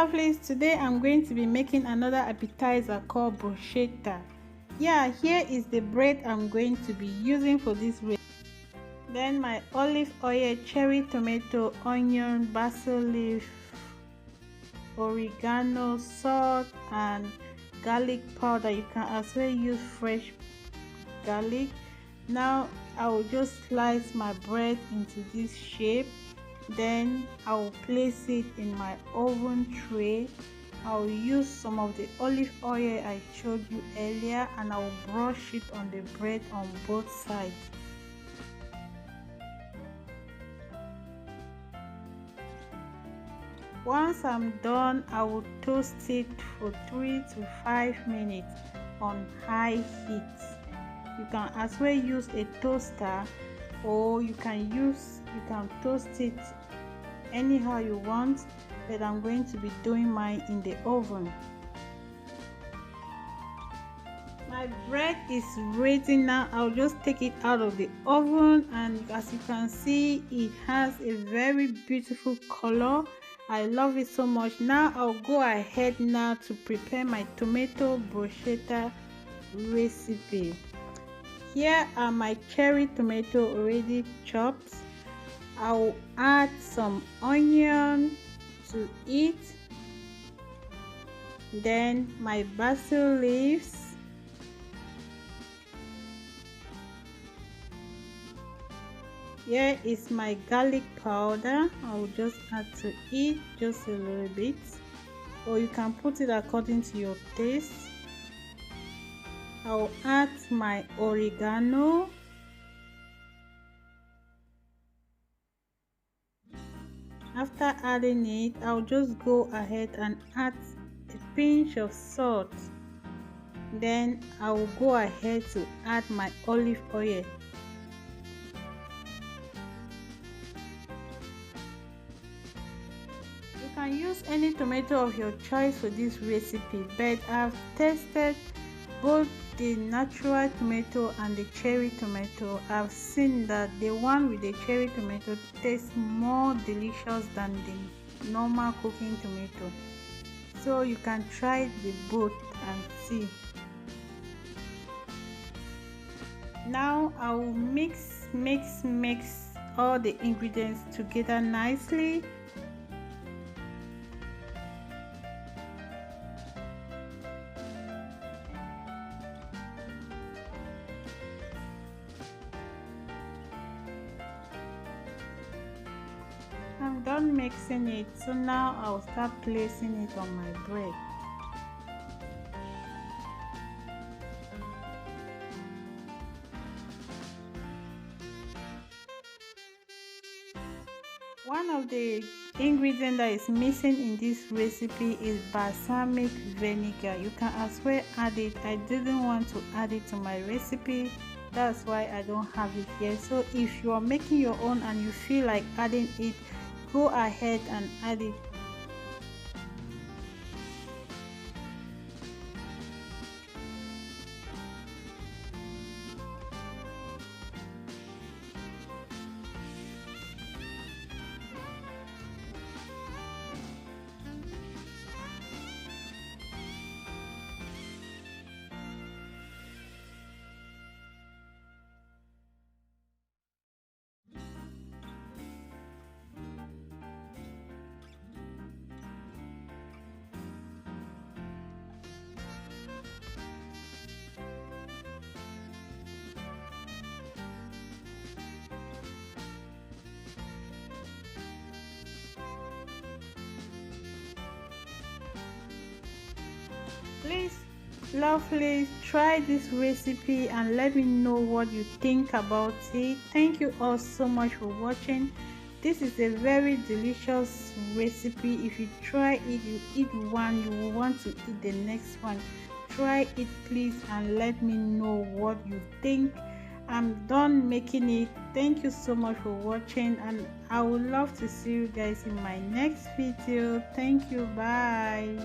lovelies, today I'm going to be making another appetizer called bruschetta. Yeah, here is the bread I'm going to be using for this recipe. Then my olive oil, cherry tomato, onion, basil leaf, oregano, salt and garlic powder. You can as well use fresh garlic. Now I will just slice my bread into this shape. Then I will place it in my oven tray. I will use some of the olive oil I showed you earlier, and I will brush it on the bread on both sides. Once I'm done, I will toast it for 3 to 5 minutes on high heat. You can as well use a toaster, or you can toast it anyhow you want, but I'm going to be doing mine in the oven. My bread is ready now. I'll just take it out of the oven, and as you can see, it has a very beautiful color. I love it so much. Now I'll go ahead now to prepare my tomato bruschetta recipe. Here are my cherry tomato already chopped. I will add some onion to it, then my basil leaves, here is my garlic powder. I will just add to it just a little bit, or you can put it according to your taste. I will add my oregano, after adding it, I'll just go ahead and add a pinch of salt. Then I will go ahead to add my olive oil. You can use any tomato of your choice for this recipe, but I've tested both the natural tomato and the cherry tomato. I've seen that the one with the cherry tomato tastes more delicious than the normal cooking tomato, so you can try the both and see. Now I will mix all the ingredients together nicely. I'm done mixing it, so now I'll start placing it on my bread. One of the ingredients that is missing in this recipe is balsamic vinegar. You can as well add it. I didn't want to add it to my recipe, that's why I don't have it here. So if you are making your own and you feel like adding it, go ahead and add it. Please, lovely, try this recipe and let me know what you think about it. Thank you all so much for watching. This is a very delicious recipe. If you try it, you eat one, you will want to eat the next one. Try it please and let me know what you think. I'm done making it. Thank you so much for watching, and I would love to see you guys in my next video. Thank you. Bye.